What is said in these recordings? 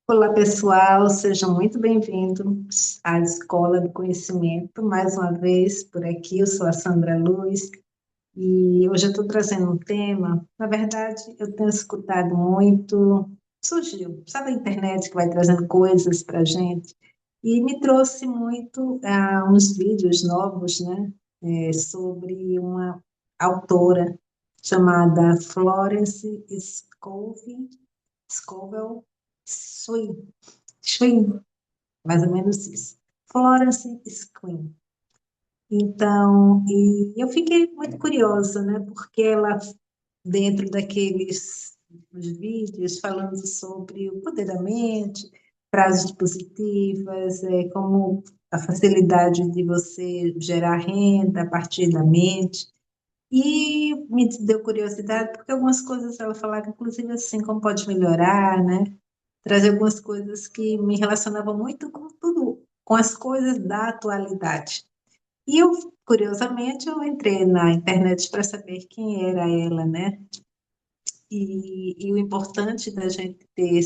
Olá, pessoal, sejam muito bem-vindos à Escola do Conhecimento. Mais uma vez por aqui, eu sou a Sandra Luz e hoje eu estou trazendo um tema. Na verdade, eu tenho escutado muito, surgiu, sabe a internet que vai trazendo coisas para a gente? E me trouxe muito uns vídeos novos, né, sobre uma autora chamada Florence Scovel Swing, mais ou menos isso. Florence Screen. Então, e eu fiquei muito curiosa, né? Porque ela, dentro daqueles vídeos, falando sobre o poder da mente, frases positivas, como a facilidade de você gerar renda a partir da mente. E me deu curiosidade, porque algumas coisas ela falava, inclusive assim, como pode melhorar, né? Trazer algumas coisas que me relacionavam muito com tudo, com as coisas da atualidade. E eu, curiosamente, eu entrei na internet para saber quem era ela, né? E o importante da gente ter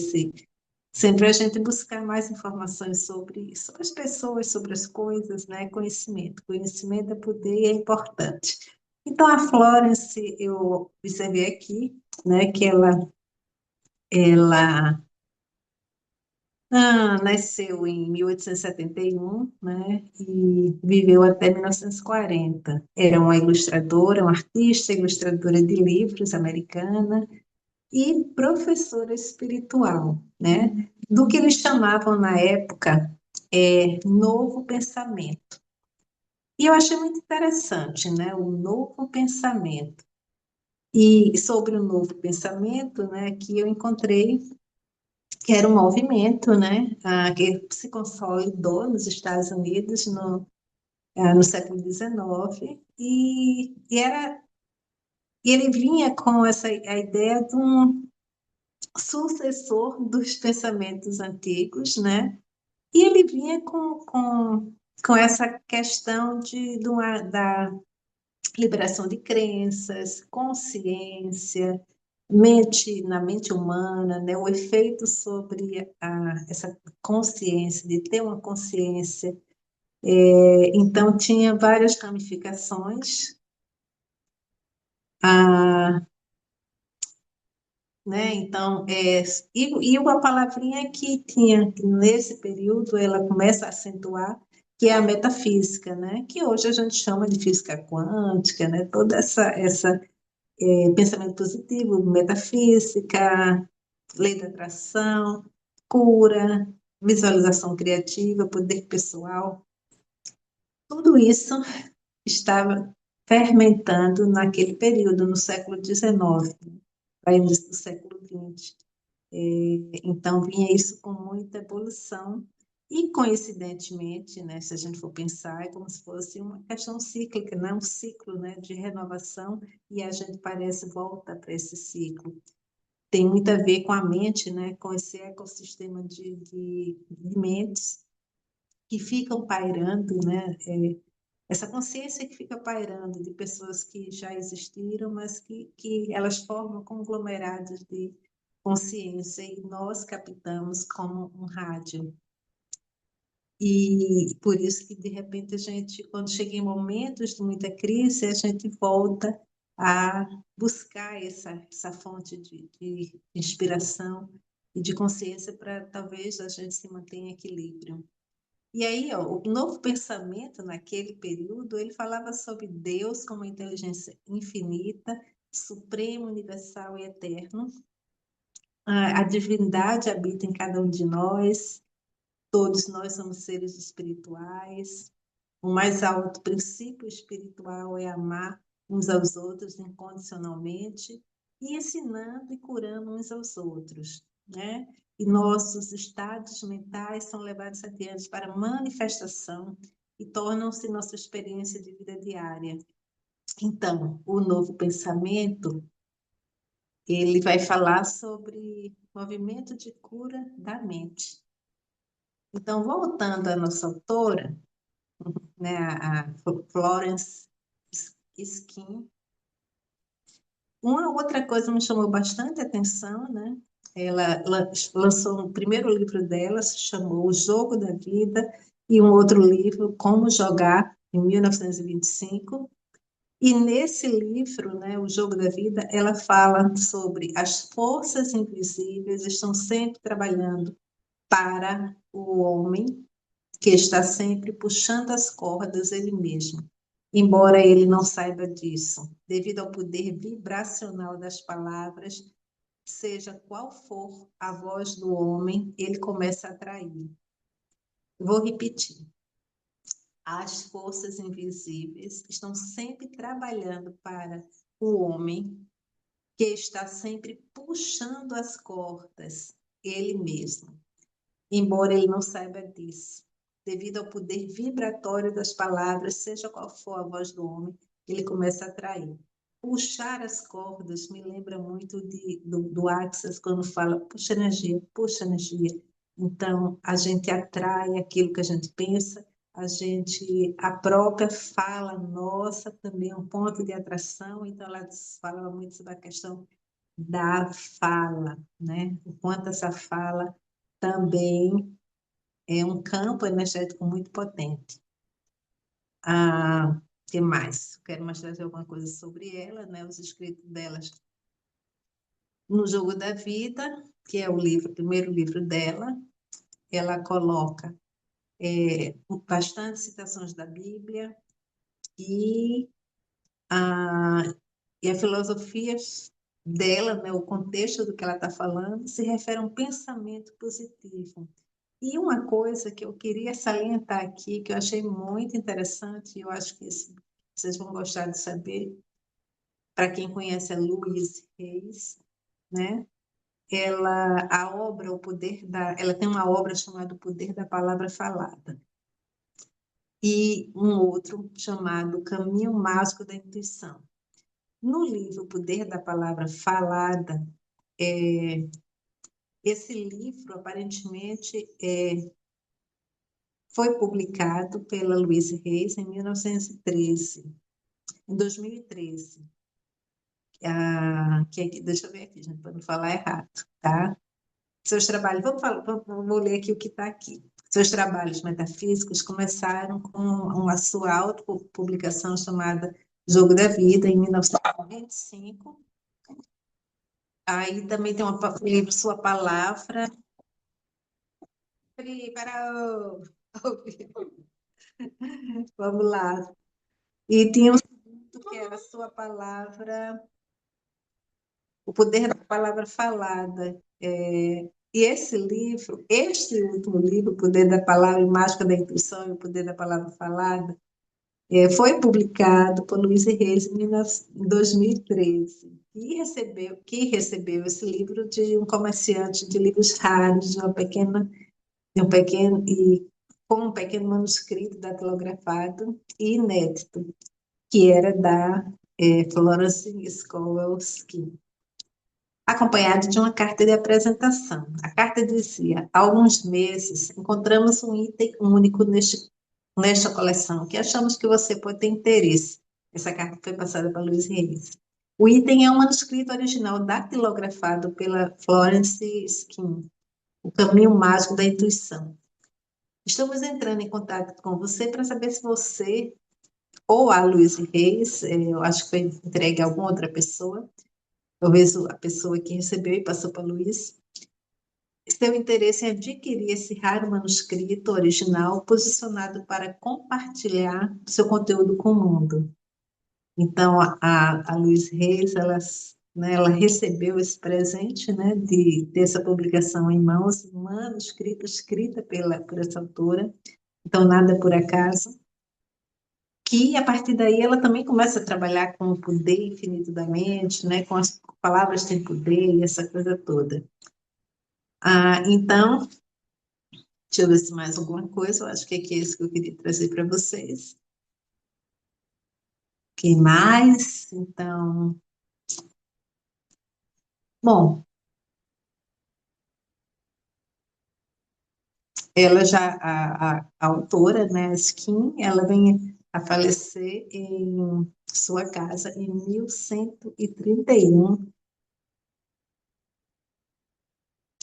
sempre a gente buscar mais informações sobre as pessoas, sobre as coisas, né? Conhecimento. Conhecimento é poder e é importante. Então, a Florence, eu observei aqui, né, que ela nasceu em 1871, né, e viveu até 1940. Era uma ilustradora, uma artista, ilustradora de livros americana e professora espiritual, né, do que eles chamavam na época novo pensamento. E eu achei muito interessante, né, o novo pensamento. E sobre o novo pensamento, né, que eu encontrei que era um movimento, né, que se consolidou nos Estados Unidos no século XIX, e ele vinha com a ideia de um sucessor dos pensamentos antigos, né, e ele vinha com essa questão da liberação de crenças, consciência, na mente humana, né, o efeito sobre essa consciência, de ter uma consciência. Então, tinha várias ramificações, ah, né, então, e uma palavrinha que tinha, que nesse período, ela começa a acentuar, que é a metafísica, né, que hoje a gente chama de física quântica, né, toda essa pensamento positivo, metafísica, lei da atração, cura, visualização criativa, poder pessoal, tudo isso estava fermentando naquele período, no século XIX, para início do século XX. Então, vinha isso com muita evolução, e coincidentemente, né, se a gente for pensar, é como se fosse uma questão cíclica, né, um ciclo, né, de renovação, e a gente parece volta para esse ciclo. Tem muito a ver com a mente, né, com esse ecossistema de mentes que ficam pairando, né, essa consciência que fica pairando de pessoas que já existiram, mas que elas formam conglomerados de consciência e nós captamos como um rádio. E por isso que, de repente, a gente, quando chega em momentos de muita crise, a gente volta a buscar essa fonte de inspiração e de consciência para talvez a gente se mantenha em equilíbrio. E aí, ó, o novo pensamento naquele período, ele falava sobre Deus como inteligência infinita, supremo, universal e eterno. A divindade habita em cada um de nós, todos nós somos seres espirituais. O mais alto princípio espiritual é amar uns aos outros incondicionalmente e ensinando e curando uns aos outros, né? E nossos estados mentais são levados adiante para manifestação e tornam-se nossa experiência de vida diária. Então, o novo pensamento, ele vai falar sobre movimento de cura da mente. Então, voltando à nossa autora, né, a Florence Skin. Uma outra coisa me chamou bastante atenção, né? Ela lançou o primeiro livro dela, se chamou O Jogo da Vida, e um outro livro, Como Jogar, em 1925. E nesse livro, né, O Jogo da Vida, ela fala sobre as forças invisíveis estão sempre trabalhando para o homem, que está sempre puxando as cordas ele mesmo, embora ele não saiba disso, devido ao poder vibracional das palavras, seja qual for a voz do homem, ele começa a atrair. Vou repetir. As forças invisíveis estão sempre trabalhando para o homem, que está sempre puxando as cordas, ele mesmo, embora ele não saiba disso. Devido ao poder vibratório das palavras, seja qual for a voz do homem, ele começa a atrair. Puxar as cordas me lembra muito do Axis, quando fala, puxa energia, puxa energia. Então, a gente atrai aquilo que a gente pensa, a própria fala nossa também é um ponto de atração, então ela fala muito sobre a questão da fala, né? O quanto essa fala também é um campo energético muito potente. Que mais? Quero mais trazer alguma coisa sobre ela, né? Os escritos delas no Jogo da Vida, que é o primeiro livro dela. Ela coloca bastante citações da Bíblia e a, e a filosofia dela, né, o contexto do que ela está falando, se refere a um pensamento positivo. E uma coisa que eu queria salientar aqui, que eu achei muito interessante, e eu acho que vocês vão gostar de saber, para quem conhece a Louise Reis, né? Ela tem uma obra chamada O Poder da Palavra Falada e um outro chamado Caminho Mágico da Intuição. No livro O Poder da Palavra Falada, esse livro aparentemente foi publicado pela Louise Reis em 1913, em 2013. Deixa eu ver aqui, gente, para não falar errado, tá? Seus trabalhos, vou ler aqui o que está aqui. Seus trabalhos metafísicos começaram com a sua autopublicação chamada Jogo da Vida, em 1925. Aí também tem o livro Sua Palavra. Para Vamos lá. E tinha um segundo que era Sua Palavra, O Poder da Palavra Falada. E este último livro, O Poder da Palavra, a Mágica da Intuição e o Poder da Palavra Falada, foi publicado por Luiz Reis em 2013 que recebeu esse livro de um comerciante de livros raros, com um pequeno manuscrito datilografado e inédito, que era da Florence Skolsky, acompanhado de uma carta de apresentação. A carta dizia: há alguns meses encontramos um item único nesta coleção, que achamos que você pode ter interesse. Essa carta foi passada para Luiz Reis. O item é um manuscrito original datilografado pela Florence Skin, O Caminho Mágico da Intuição. Estamos entrando em contato com você para saber se você ou a Luiz Reis, eu acho que foi entregue a alguma outra pessoa, talvez a pessoa que recebeu e passou para Luiz, seu interesse em adquirir esse raro manuscrito original posicionado para compartilhar seu conteúdo com o mundo. Então, a Luiz Reis, ela recebeu esse presente, né, de ter essa publicação em mãos, manuscrito escrita por essa autora, então nada por acaso, que a partir daí ela também começa a trabalhar com o poder infinito da mente, né, com as palavras têm poder e essa coisa toda. Então, deixa eu ver se mais alguma coisa, eu acho que é isso que eu queria trazer para vocês. Que mais? Então, bom, ela já, a autora, né, Skin, ela vem a falecer em sua casa em 1131,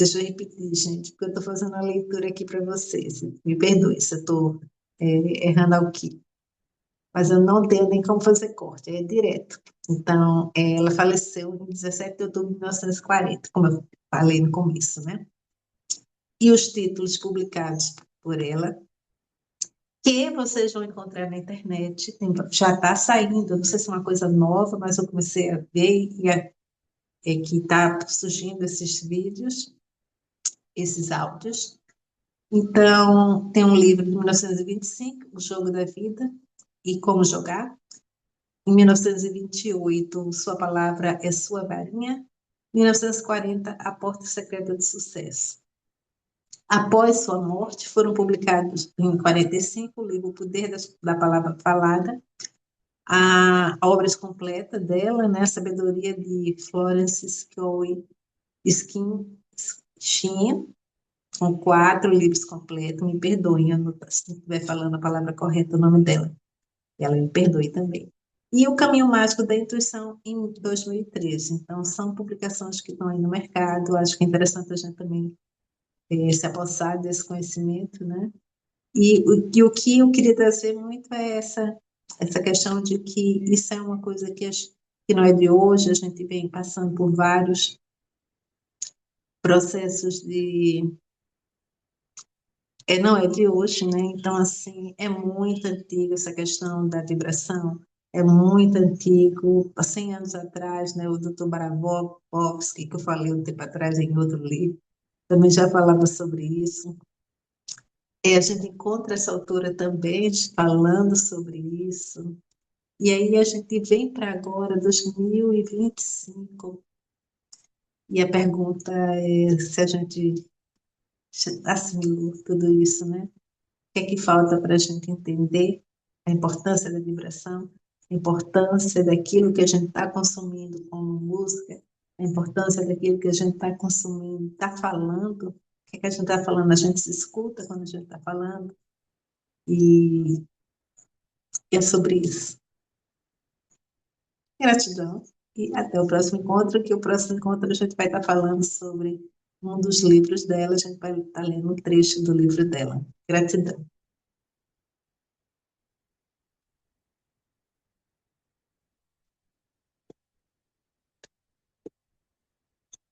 Deixa eu repetir, gente, porque eu estou fazendo a leitura aqui para vocês. Me perdoe se eu estou errando aqui. Mas eu não tenho nem como fazer corte, é direto. Então, ela faleceu em 17 de outubro de 1940, como eu falei no começo, né? E os títulos publicados por ela, que vocês vão encontrar na internet, já está saindo, não sei se é uma coisa nova, mas eu comecei a ver que está surgindo esses vídeos, esses áudios. Então, tem um livro de 1925, O Jogo da Vida e Como Jogar. Em 1928, Sua Palavra é Sua Varinha. Em 1940, A Porta Secreta do Sucesso. Após sua morte, foram publicados em 45 o livro O Poder da Palavra Falada, a obra completa dela, né, a Sabedoria de Florence Scowy Skin, com 4 livros completos. Me perdoem, eu não, se não estiver falando a palavra correta, o nome dela. Ela me perdoe também. E O Caminho Mágico da Intuição, em 2013. Então, são publicações que estão aí no mercado. Acho que é interessante a gente também se apossar desse conhecimento, né? E o que eu queria trazer muito é essa questão de que isso é uma coisa que não é de hoje, a gente vem passando por vários processos não é de hoje, né? Então, assim, é muito antigo essa questão da vibração, é muito antigo. Há 100 anos atrás, né, o Dr. Barakovsky, que eu falei um tempo atrás em outro livro, também já falava sobre isso. A gente encontra essa autora também falando sobre isso. E aí a gente vem para agora, 2025, e a pergunta é se a gente assimilou tudo isso, né? O que é que falta para a gente entender a importância da vibração, a importância daquilo que a gente está consumindo como música, a importância daquilo que a gente está consumindo, está falando, o que é que a gente está falando? A gente se escuta quando a gente está falando, e é sobre isso. Gratidão. E até o próximo encontro, que o próximo encontro a gente vai estar falando sobre um dos livros dela, a gente vai estar lendo um trecho do livro dela. Gratidão.